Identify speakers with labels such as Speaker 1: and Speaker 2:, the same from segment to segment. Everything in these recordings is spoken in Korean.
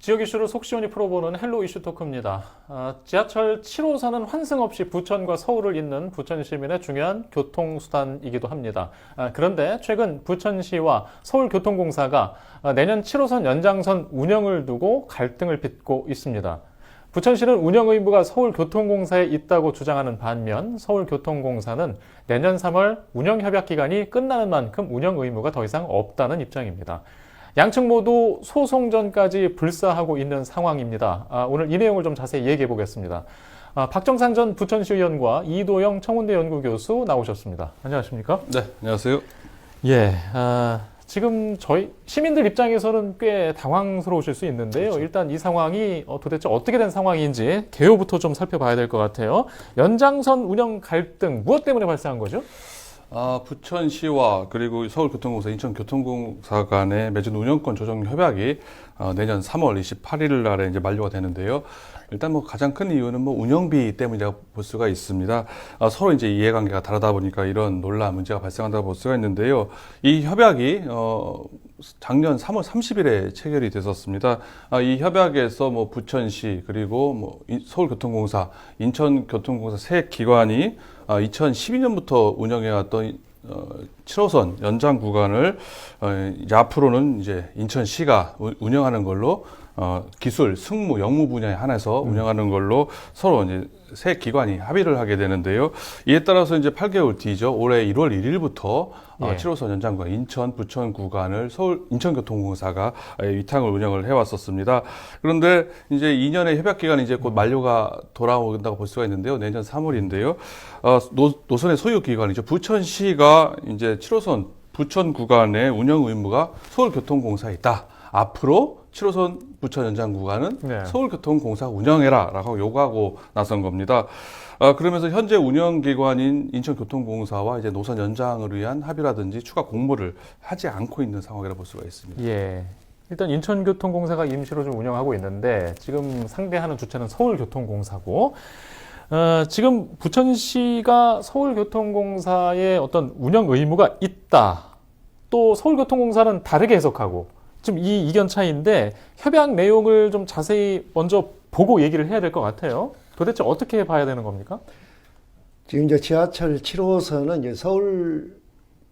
Speaker 1: 지역 이슈를 속 시원히 풀어보는 헬로 이슈 토크입니다. 지하철 7호선은 환승 없이 부천과 서울을 잇는 부천 시민의 중요한 교통수단이기도 합니다. 그런데 최근 부천시와 서울교통공사가 내년 7호선 연장선 운영을 두고 갈등을 빚고 있습니다. 부천시는 운영 의무가 서울교통공사에 있다고 주장하는 반면 서울교통공사는 내년 3월 운영협약 기간이 끝나는 만큼 운영 의무가 더 이상 없다는 입장입니다. 양측 모두 소송전까지 불사하고 있는 상황입니다. 오늘 이 내용을 좀 자세히 얘기해 보겠습니다. 박정상 전 부천시 의원과 이도영 청운대 연구교수 나오셨습니다. 안녕하십니까?
Speaker 2: 네, 안녕하세요.
Speaker 1: 예, 지금 저희 시민들 입장에서는 꽤 당황스러우실 수 있는데요. 그렇죠. 일단 이 상황이 도대체 어떻게 된 상황인지 개요부터 좀 살펴봐야 될 것 같아요. 연장선 운영 갈등 무엇 때문에 발생한 거죠?
Speaker 2: 부천시와 그리고 서울교통공사, 인천교통공사 간의 맺은 운영권 조정 협약이 내년 3월 28일 날에 이제 만료가 되는데요. 일단 가장 큰 이유는 운영비 때문이라고 볼 수가 있습니다. 서로 이제 이해관계가 다르다 보니까 이런 논란, 문제가 발생한다고 볼 수가 있는데요. 이 협약이 작년 3월 30일에 체결이 됐었습니다. 이 협약에서 부천시 그리고 서울교통공사, 인천교통공사 세 기관이 2012년부터 운영해왔던 7호선 연장 구간을 이제 앞으로는 이제 인천시가 운영하는 걸로 기술, 승무, 영무 분야에 한해서 운영하는 걸로 서로 이제 세 기관이 합의를 하게 되는데요. 이에 따라서 이제 8개월 뒤죠. 올해 1월 1일부터 7호선 연장 구간 인천, 부천 구간을 서울 인천교통공사가 위탁을 운영을 해왔었습니다. 그런데 이제 2년의 협약 기간이 이제 곧 만료가 돌아온다고 볼 수가 있는데요. 내년 3월인데요. 노선의 소유 기관이죠. 부천시가 이제 7호선 부천 구간의 운영 의무가 서울교통공사에 있다. 앞으로 7호선 부천 연장 구간은 서울교통공사 운영해라 라고 요구하고 나선 겁니다. 그러면서 현재 운영기관인 인천교통공사와 이제 노선 연장을 위한 합의라든지 추가 공모를 하지 않고 있는 상황이라고 볼 수가 있습니다.
Speaker 1: 예. 일단 인천교통공사가 임시로 좀 운영하고 있는데 지금 상대하는 주체는 서울교통공사고 지금 부천시가 서울교통공사의 어떤 운영 의무가 있다. 또 서울교통공사는 다르게 해석하고 지금 이 이견 차이인데 협약 내용을 좀 자세히 먼저 보고 얘기를 해야 될 것 같아요. 도대체 어떻게 봐야 되는 겁니까?
Speaker 3: 지금 이제 지하철 7호선은 이제 서울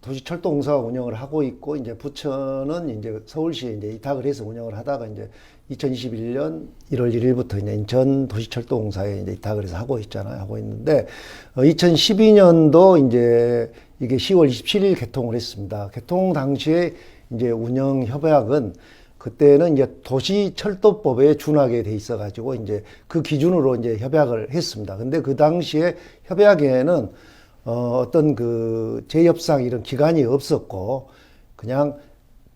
Speaker 3: 도시철도공사가 운영을 하고 있고 이제 부천은 이제 서울시에 이제 이탁을 해서 운영을 하다가 이제 2021년 1월 1일부터 이제 인천 도시철도공사에 이제 이탁을 해서 하고 있잖아요. 하고 있는데 2012년도 이제 이게 10월 27일 개통을 했습니다. 개통 당시에 이제 운영 협약은 그때는 이제 도시철도법에 준하게 돼 있어 가지고 이제 그 기준으로 이제 협약을 했습니다. 근데 그 당시에 협약에는 어떤 그 재협상 이런 기간이 없었고 그냥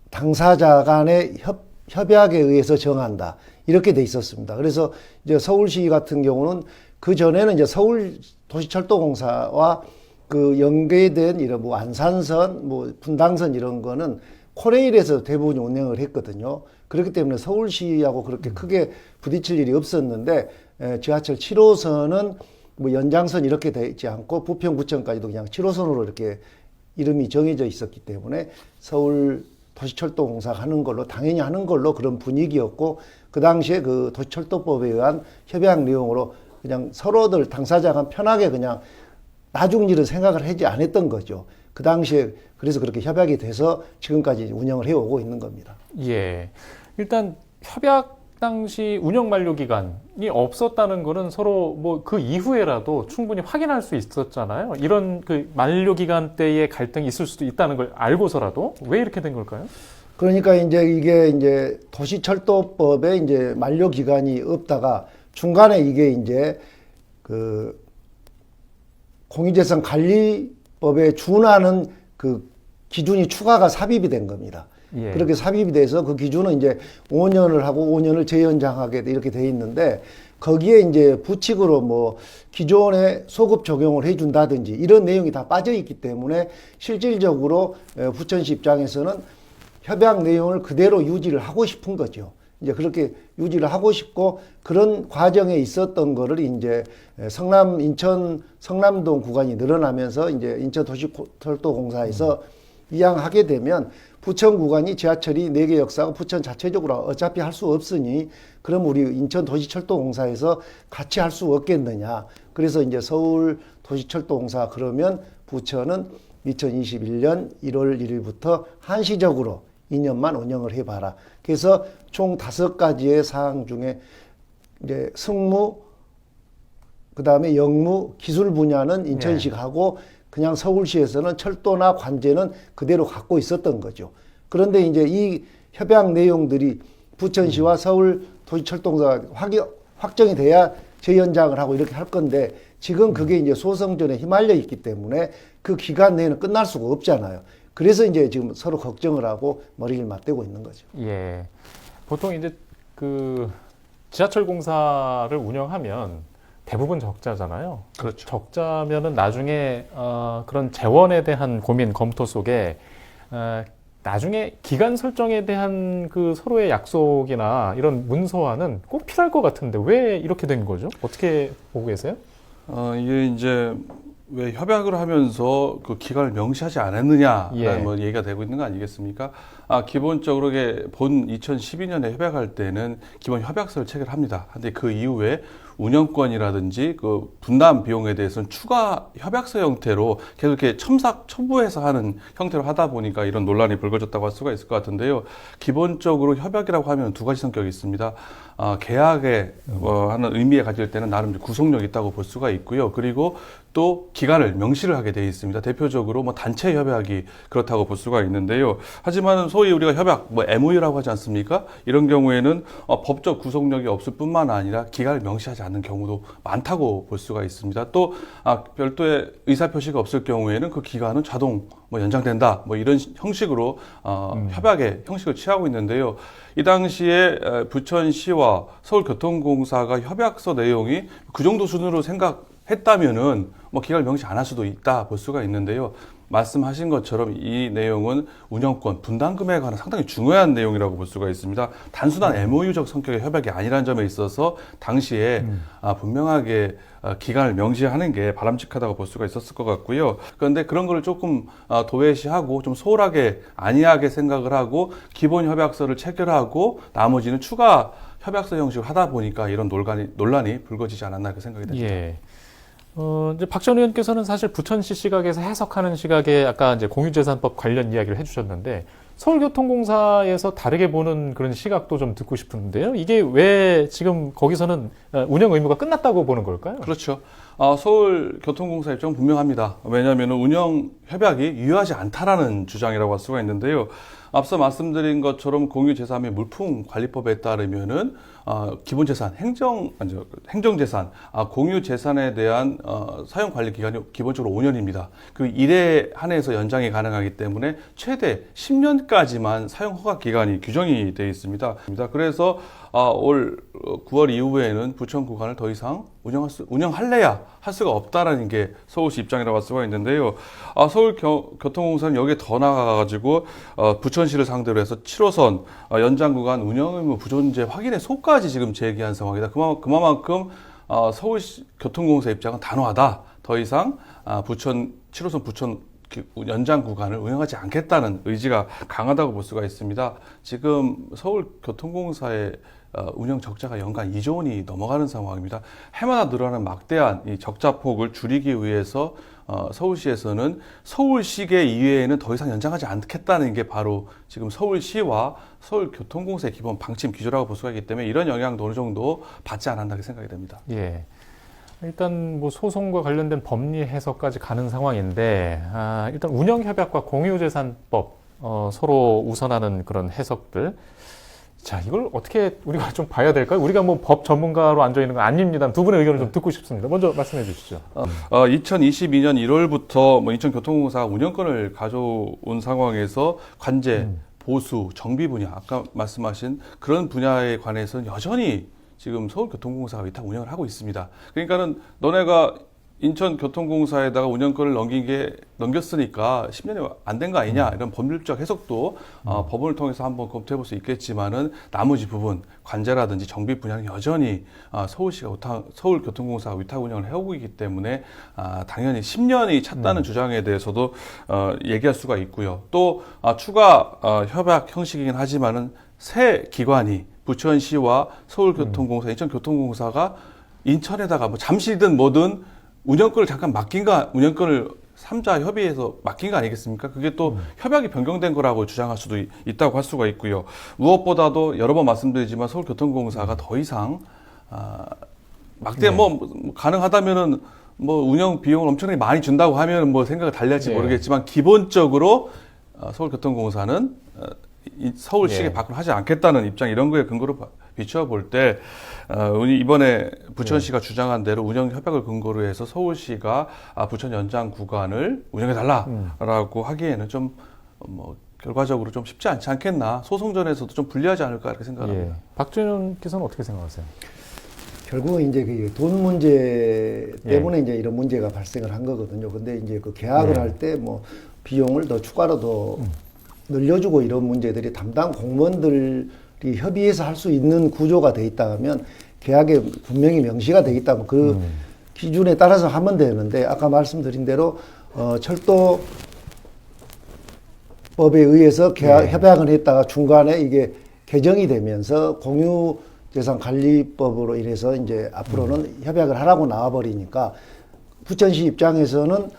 Speaker 3: 당사자 간의 협약에 의해서 정한다. 이렇게 돼 있었습니다. 그래서 이제 서울시 같은 경우는 그 전에는 이제 서울 도시철도공사와 그 연계된 이런 안산선, 분당선 이런 거는 코레일에서 대부분 운행을 했거든요. 그렇기 때문에 서울시하고 그렇게 크게 부딪힐 일이 없었는데 지하철 7호선은 연장선 이렇게 되어 있지 않고 부평, 부천까지도 그냥 7호선으로 이렇게 이름이 정해져 있었기 때문에 서울 도시철도공사가 하는 걸로 당연히 하는 걸로 그런 분위기였고 그 당시에 그 도시철도법에 의한 협약 내용으로 그냥 서로들 당사자가 편하게 그냥 나중 일을 생각을 하지 않았던 거죠. 그 당시에 그래서 그렇게 협약이 돼서 지금까지 운영을 해오고 있는 겁니다.
Speaker 1: 예. 일단 협약 당시 운영 만료 기간이 없었다는 거는 서로 그 이후에라도 충분히 확인할 수 있었잖아요. 이런 그 만료 기간 때의 갈등이 있을 수도 있다는 걸 알고서라도 왜 이렇게 된 걸까요?
Speaker 3: 그러니까 이제 이게 이제 도시철도법에 이제 만료 기간이 없다가 중간에 이게 이제 그 공유재산 관리법에 준하는 그 기준이 추가가 삽입이 된 겁니다. 예. 그렇게 삽입이 돼서 그 기준은 이제 5년을 하고 5년을 재연장하게 이렇게 돼 있는데 거기에 이제 부칙으로 기존에 소급 적용을 해준다든지 이런 내용이 다 빠져 있기 때문에 실질적으로 부천시 입장에서는 협약 내용을 그대로 유지를 하고 싶은 거죠. 이제 그렇게 유지를 하고 싶고 그런 과정에 있었던 거를 이제 인천 성남동 구간이 늘어나면서 이제 인천도시철도공사에서 이양하게 되면 부천 구간이 지하철이 4개 역사하고 부천 자체적으로 어차피 할 수 없으니 그럼 우리 인천도시철도공사에서 같이 할 수 없겠느냐. 그래서 이제 서울도시철도공사 그러면 부천은 2021년 1월 1일부터 한시적으로 2년만 운영을 해봐라. 그래서 총 5가지의 사항 중에 이제 승무, 그 다음에 영무, 기술 분야는 인천시가 하고 그냥 서울시에서는 철도나 관제는 그대로 갖고 있었던 거죠. 그런데 이제 이 협약 내용들이 부천시와 서울도시철도공사가 확정이 돼야 재연장을 하고 이렇게 할 건데 지금 그게 이제 소송전에 휘말려 있기 때문에 그 기간 내에는 끝날 수가 없잖아요. 그래서 이제 지금 서로 걱정을 하고 머리를 맞대고 있는 거죠.
Speaker 1: 예. 보통 이제 그 지하철 공사를 운영하면 대부분 적자잖아요.
Speaker 2: 그렇죠.
Speaker 1: 적자면은 나중에 그런 재원에 대한 고민 검토 속에 나중에 기간 설정에 대한 그 서로의 약속이나 이런 문서화는 꼭 필요할 것 같은데 왜 이렇게 된 거죠? 어떻게 보고 계세요?
Speaker 2: 이게 이제 왜 협약을 하면서 그 기간을 명시하지 않았느냐라는
Speaker 1: 예.
Speaker 2: 뭐 얘기가 되고 있는 거 아니겠습니까? 기본적으로 본 2012년에 협약할 때는 기본 협약서를 체결합니다. 근데 그 이후에 운영권이라든지 그 분담 비용에 대해서는 추가 협약서 형태로 계속 이렇게 첨부해서 하는 형태로 하다 보니까 이런 논란이 불거졌다고 할 수가 있을 것 같은데요. 기본적으로 협약이라고 하면 두 가지 성격이 있습니다. 계약에 하는 의미에 가질 때는 나름 구속력이 있다고 볼 수가 있고요. 그리고 또 기간을 명시를 하게 되어 있습니다. 대표적으로 뭐 단체 협약이 그렇다고 볼 수가 있는데요. 하지만 소위 우리가 협약, 뭐 MOU라고 하지 않습니까? 이런 경우에는 법적 구속력이 없을 뿐만 아니라 기간을 명시하지 않는 경우도 많다고 볼 수가 있습니다. 또 별도의 의사표시가 없을 경우에는 그 기간은 자동 뭐 연장된다, 뭐 이런 형식으로 협약의 형식을 취하고 있는데요. 이 당시에 부천시와 서울교통공사가 협약서 내용이 그 정도 수준으로 생각했다면은 뭐 기간을 명시 안 할 수도 있다 볼 수가 있는데요. 말씀하신 것처럼 이 내용은 운영권, 분담금에 관한 상당히 중요한 내용이라고 볼 수가 있습니다. 단순한 MOU적 성격의 협약이 아니라는 점에 있어서 당시에 분명하게 기간을 명시하는 게 바람직하다고 볼 수가 있었을 것 같고요. 그런데 그런 거를 조금 도외시하고 좀 소홀하게 안이하게 생각을 하고 기본 협약서를 체결하고 나머지는 추가 협약서 형식으로 하다 보니까 이런 논란이 불거지지 않았나 이렇게 생각이 됩니다.
Speaker 1: 예. 이제 박 전 의원께서는 사실 부천시 시각에서 해석하는 시각에 아까 이제 공유재산법 관련 이야기를 해주셨는데 서울교통공사에서 다르게 보는 그런 시각도 좀 듣고 싶은데요. 이게 왜 지금 거기서는 운영 의무가 끝났다고 보는 걸까요?
Speaker 2: 그렇죠. 서울교통공사 입장은 분명합니다. 왜냐하면 운영 협약이 유효하지 않다라는 주장이라고 할 수가 있는데요. 앞서 말씀드린 것처럼 공유재산의 물품관리법에 따르면은 기본재산, 행정재산, 공유재산에 대한 사용관리 기간이 기본적으로 5년입니다. 그 일에 한해서 연장이 가능하기 때문에 최대 10년까지만 사용허가 기간이 규정이 되어 있습니다. 그래서 올 9월 이후에는 부천 구간을 더 이상 운영할래야 할 수가 없다라는 게 서울시 입장이라고 할 수가 있는데요. 서울교통공사는 여기에 더 나아가가지고 부천시를 상대로 해서 7호선 연장 구간 운영 의무 부존재 확인의 소까지 지금 제기한 상황이다. 그만큼 서울교통공사 입장은 단호하다. 더 이상 7호선 부천 연장 구간을 운영하지 않겠다는 의지가 강하다고 볼 수가 있습니다. 지금 서울교통공사의 운영 적자가 연간 2조 원이 넘어가는 상황입니다. 해마다 늘어나는 막대한 이 적자 폭을 줄이기 위해서 서울시에서는 서울시계 이외에는 더 이상 연장하지 않겠다는 게 바로 지금 서울시와 서울교통공사의 기본 방침 기조라고 볼 수가 있기 때문에 이런 영향도 어느 정도 받지 않았나 생각이 됩니다.
Speaker 1: 예. 일단 뭐 소송과 관련된 법리 해석까지 가는 상황인데 일단 운영협약과 공유재산법 서로 우선하는 그런 해석들. 자, 이걸 어떻게 우리가 좀 봐야 될까요? 우리가 뭐 법 전문가로 앉아 있는 건 아닙니다. 두 분의 의견을 좀 듣고 싶습니다. 먼저 말씀해 주시죠.
Speaker 2: 2022년 1월부터 뭐 인천교통공사가 운영권을 가져온 상황에서 관제, 보수, 정비 분야, 아까 말씀하신 그런 분야에 관해서는 여전히 지금 서울교통공사가 위탁 운영을 하고 있습니다. 그러니까는 너네가 인천교통공사에다가 운영권을 넘겼으니까 10년이 안 된 거 아니냐 이런 법률적 해석도 법원을 통해서 한번 검토해 볼 수 있겠지만은 나머지 부분 관제라든지 정비 분야는 여전히 서울교통공사가 위탁 운영을 해오고 있기 때문에 당연히 10년이 찼다는 주장에 대해서도 얘기할 수가 있고요. 또 추가 협약 형식이긴 하지만은 새 기관이 부천시와 서울교통공사, 인천교통공사가 인천에다가 뭐 잠시든 뭐든 운영권을 잠깐 운영권을 3자 협의해서 맡긴 거 아니겠습니까? 그게 또 협약이 변경된 거라고 주장할 수도 있다고 할 수가 있고요. 무엇보다도 여러 번 말씀드리지만 서울교통공사가 더 이상 막대 뭐 가능하다면은 뭐 운영 비용을 엄청나게 많이 준다고 하면 뭐 생각을 달리할지 모르겠지만 기본적으로 서울교통공사는 서울시에 밖으로 하지 않겠다는 입장 이런 거에 근거로 비추어 볼 때 이번에 부천시가 주장한 대로 운영 협약을 근거로 해서 서울시가 부천 연장 구간을 운영해 달라라고 하기에는 좀 뭐 결과적으로 좀 쉽지 않지 않겠나, 소송전에서도 좀 불리하지 않을까 이렇게 생각합니다.
Speaker 1: 박준현 기사는 어떻게 생각하세요?
Speaker 3: 결국은 이제 그 돈 문제 때문에 이제 이런 문제가 발생을 한 거거든요. 근데 이제 그 계약을 할 때 뭐 비용을 더 추가로 더 늘려주고 이런 문제들이 담당 공무원들이 협의해서 할 수 있는 구조가 돼 있다면 계약에 분명히 명시가 돼 있다면 그 기준에 따라서 하면 되는데 아까 말씀드린 대로 철도법에 의해서 협약을 했다가 중간에 이게 개정이 되면서 공유재산관리법으로 인해서 이제 앞으로는 협약을 하라고 나와버리니까 부천시 입장에서는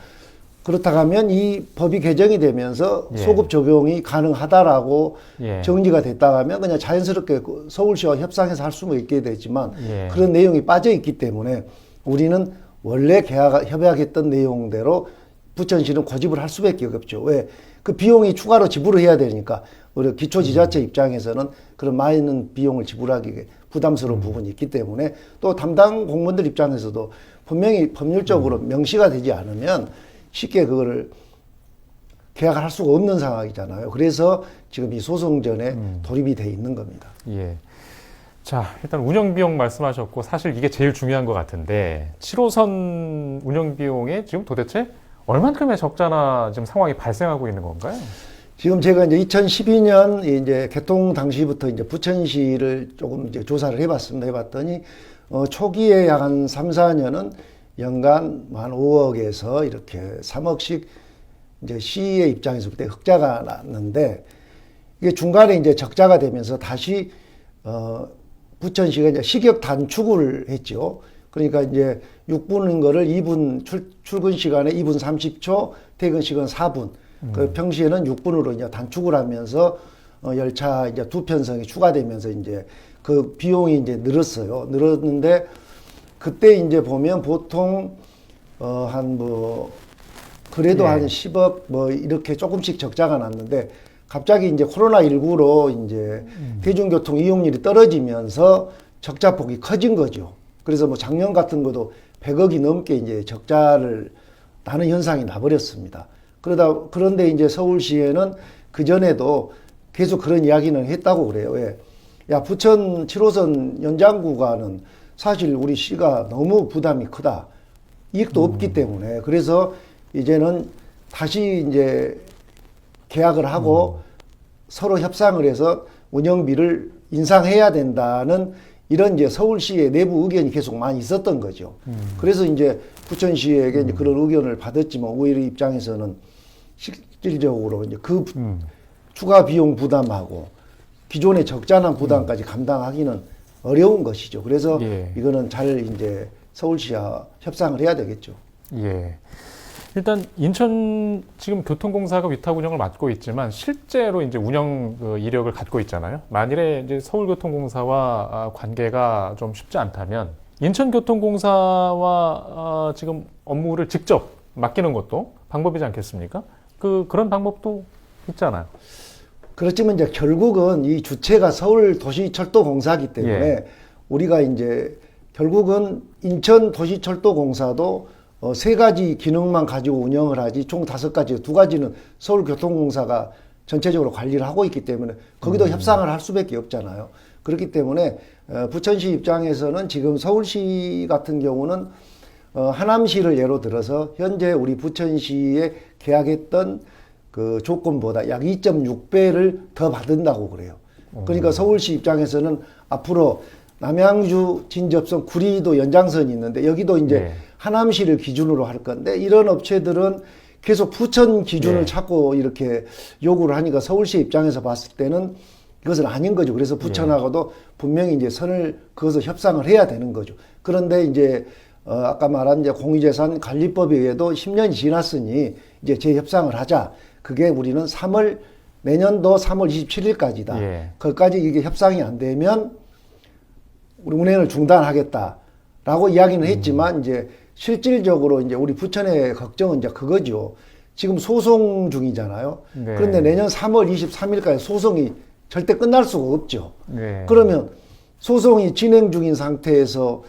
Speaker 3: 그렇다고 하면 이 법이 개정이 되면서 소급 적용이 가능하다라고 정리가 됐다고 하면 그냥 자연스럽게 서울시와 협상해서 할 수는 있게 되지만 그런 내용이 빠져 있기 때문에 우리는 원래 협약했던 내용대로 부천시는 고집을 할 수밖에 없죠. 왜? 그 비용이 추가로 지불을 해야 되니까 우리 기초지자체 입장에서는 그런 많은 비용을 지불하기 부담스러운 부분이 있기 때문에 또 담당 공무원들 입장에서도 분명히 법률적으로 명시가 되지 않으면 쉽게 그거를 계약을 할 수가 없는 상황이잖아요. 그래서 지금 이 소송전에 돌입이 돼 있는 겁니다.
Speaker 1: 자, 일단 운영비용 말씀하셨고 사실 이게 제일 중요한 것 같은데 7호선 운영비용에 지금 도대체 얼만큼의 적자나 지금 상황이 발생하고 있는 건가요?
Speaker 3: 지금 제가 이제 2012년 이제 개통 당시부터 이제 부천시를 조금 이제 조사를 해봤습니다. 해봤더니 초기에 약 한 3, 4년은 연간 한 5억에서 이렇게 3억씩 이제 시의 입장에서 그때 흑자가 났는데 이게 중간에 이제 적자가 되면서 다시 부천시가 이제 시격 단축을 했죠. 그러니까 이제 6분인 거를 2분 출근 시간에 2분 30초, 퇴근 시간 4분. 그 평시에는 6분으로 이제 단축을 하면서 열차 이제 2편성이 추가되면서 이제 그 비용이 이제 늘었어요. 늘었는데 그때 이제 보면 보통 한 뭐 그래도 한 10억 뭐 이렇게 조금씩 적자가 났는데 갑자기 이제 코로나19로 이제 대중교통 이용률이 떨어지면서 적자폭이 커진 거죠. 그래서 뭐 작년 같은 것도 100억이 넘게 이제 적자를 나는 현상이 나버렸습니다. 그런데 이제 서울시에는 그전에도 계속 그런 이야기는 했다고 그래요. 왜? 야, 부천 7호선 연장 구간은 사실 우리 시가 너무 부담이 크다. 이익도 없기 때문에. 그래서 이제는 다시 이제 계약을 하고 서로 협상을 해서 운영비를 인상해야 된다는 이런 이제 서울시의 내부 의견이 계속 많이 있었던 거죠. 그래서 이제 부천시에게 이제 그런 의견을 받았지만 오히려 입장에서는 실질적으로 이제 그 추가 비용 부담하고 기존의 적자난 부담까지 감당하기는 어려운 것이죠. 그래서 이거는 잘 이제 서울시와 협상을 해야 되겠죠.
Speaker 1: 일단 인천 지금 교통공사가 위탁 운영을 맡고 있지만 실제로 이제 운영 이력을 갖고 있잖아요. 만일에 이제 서울교통공사와 관계가 좀 쉽지 않다면 인천교통공사와 지금 업무를 직접 맡기는 것도 방법이지 않겠습니까? 그런 방법도 있잖아요.
Speaker 3: 그렇지만 이제 결국은 이 주체가 서울도시철도공사이기 때문에 우리가 이제 결국은 인천도시철도공사도 세 가지 기능만 가지고 운영을 하지 총 5가지, 2가지는 서울교통공사가 전체적으로 관리를 하고 있기 때문에 거기도 협상을 할 수밖에 없잖아요. 그렇기 때문에 부천시 입장에서는 지금 서울시 같은 경우는 하남시를 예로 들어서 현재 우리 부천시에 계약했던 그 조건보다 약 2.6배를 더 받는다고 그래요. 그러니까 서울시 입장에서는 앞으로 남양주, 진접선, 구리도 연장선이 있는데 여기도 이제
Speaker 1: 네.
Speaker 3: 하남시를 기준으로 할 건데 이런 업체들은 계속 부천 기준을
Speaker 1: 네.
Speaker 3: 찾고 이렇게 요구를 하니까 서울시 입장에서 봤을 때는 이것은 아닌 거죠. 그래서 부천하고도 분명히 이제 선을 그것을 협상을 해야 되는 거죠. 그런데 이제 아까 말한 이제 공유재산 관리법에 의해도 10년이 지났으니 이제 재협상을 하자. 그게 우리는 내년도 3월 27일까지다.
Speaker 1: 예.
Speaker 3: 거기까지 이게 협상이 안 되면 우리 운행을 중단하겠다라고 이야기는 했지만 이제 실질적으로 이제 우리 부천의 걱정은 이제 그거죠. 지금 소송 중이잖아요.
Speaker 1: 네.
Speaker 3: 그런데 내년 3월 23일까지 소송이 절대 끝날 수가 없죠.
Speaker 1: 네.
Speaker 3: 그러면 소송이 진행 중인 상태에서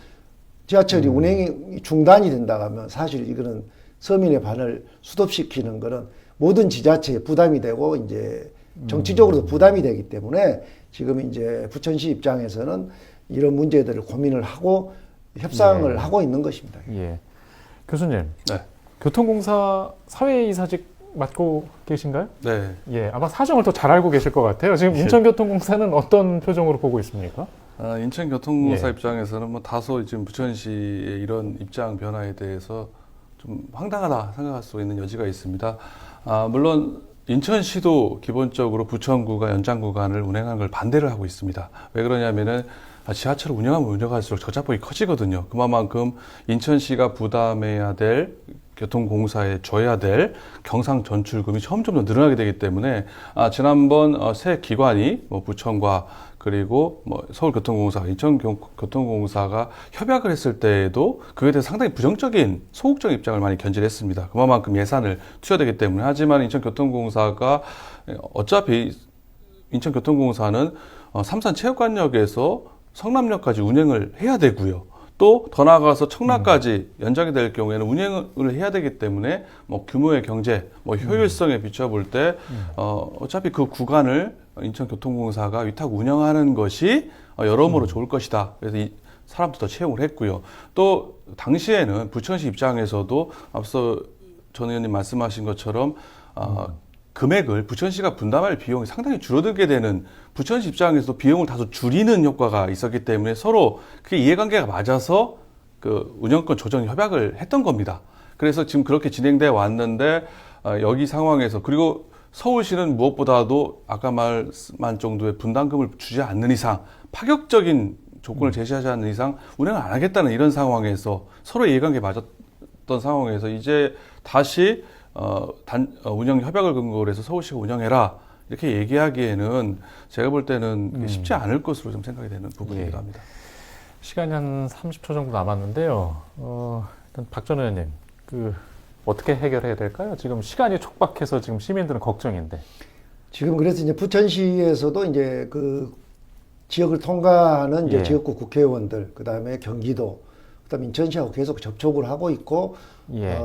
Speaker 3: 지하철이 운행이 중단이 된다 하면 사실 이거는 서민의 반을 수습시키는 거는 모든 지자체에 부담이 되고 이제 정치적으로도 부담이 되기 때문에 지금 이제 부천시 입장에서는 이런 문제들을 고민을 하고 협상을
Speaker 1: 네.
Speaker 3: 하고 있는 것입니다.
Speaker 1: 예. 교수님,
Speaker 2: 네.
Speaker 1: 교통공사 사회이사직 맡고 계신가요?
Speaker 2: 네.
Speaker 1: 예, 아마 사정을 더 잘 알고 계실 것 같아요. 지금 인천교통공사는 어떤 표정으로 보고 있습니까?
Speaker 2: 인천교통공사
Speaker 1: 예.
Speaker 2: 입장에서는 뭐 다소 지금 부천시의 이런 입장 변화에 대해서 좀 황당하다 생각할 수 있는 여지가 있습니다. 물론 인천시도 기본적으로 부천구가 연장 구간을 운행하는 걸 반대를 하고 있습니다. 왜 그러냐면은 지하철을 운영하면 운영할수록 적자폭이 커지거든요. 그만큼 인천시가 부담해야 될 교통공사에 줘야 될 경상 전출금이 점점 더 늘어나게 되기 때문에 지난번 새 기관이 뭐 부천과 그리고 뭐 서울교통공사, 인천교통공사가 협약을 했을 때에도 그에 대해서 상당히 부정적인 소극적 입장을 많이 견지했습니다. 그만큼 예산을 투여되기 때문에. 하지만 인천교통공사가 어차피 인천교통공사는 삼산체육관역에서 성남역까지 운행을 해야 되고요. 또 더 나아가서 청라까지 연장이 될 경우에는 운행을 해야 되기 때문에 뭐 규모의 경제, 뭐 효율성에 비춰볼 때 어차피 그 구간을 인천교통공사가 위탁 운영하는 것이 여러모로 좋을 것이다. 그래서 사람도 더 채용을 했고요. 또 당시에는 부천시 입장에서도 앞서 전 의원님 말씀하신 것처럼 금액을 부천시가 분담할 비용이 상당히 줄어들게 되는 부천시 입장에서도 비용을 다소 줄이는 효과가 있었기 때문에 서로 그 이해관계가 맞아서 그 운영권 조정 협약을 했던 겁니다. 그래서 지금 그렇게 진행돼 왔는데 여기 상황에서 그리고 서울시는 무엇보다도 아까 말한 정도의 분담금을 주지 않는 이상 파격적인 조건을 제시하지 않는 이상 운행을 안 하겠다는 이런 상황에서 서로 이해관계 맞았던 상황에서 이제 다시 운영 협약을 근거로 해서 서울시가 운영해라 이렇게 얘기하기에는 제가 볼 때는 쉽지 않을 것으로 좀 생각이 되는 부분이기도
Speaker 1: 예.
Speaker 2: 합니다.
Speaker 1: 시간이 한 30초 정도 남았는데요. 일단 박 전 의원님, 어떻게 해결해야 될까요? 지금 시간이 촉박해서 지금 시민들은 걱정인데.
Speaker 3: 지금 그래서 이제 부천시에서도 이제 그 지역을 통과하는 이제
Speaker 1: 예.
Speaker 3: 지역구 국회의원들, 그 다음에 경기도, 그 다음에 인천시하고 계속 접촉을 하고 있고,
Speaker 1: 예.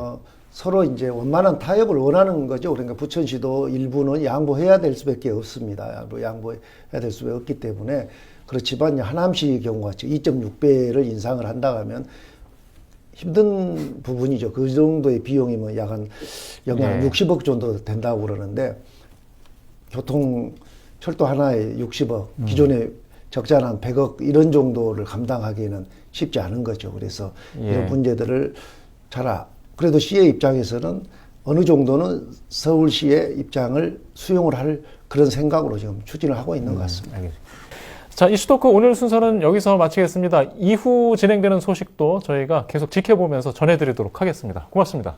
Speaker 3: 서로 이제 원만한 타협을 원하는 거죠. 그러니까 부천시도 일부는 양보해야 될 수밖에 없습니다. 양보해야 될 수밖에 없기 때문에 그렇지만 하남시 경우같이 2.6배를 인상을 한다 하면 힘든 부분이죠. 그 정도의 비용이면 약 한 60억 정도 된다고 그러는데 철도 하나에 60억, 기존에 적자는 한 100억 이런 정도를 감당하기에는 쉽지 않은 거죠. 그래서 이런 문제들을 그래도 시의 입장에서는 어느 정도는 서울시의 입장을 수용을 할 그런 생각으로 지금 추진을 하고 있는 것 같습니다.
Speaker 1: 알겠습니다. 자, 이슈토크 오늘 순서는 여기서 마치겠습니다. 이후 진행되는 소식도 저희가 계속 지켜보면서 전해드리도록 하겠습니다. 고맙습니다.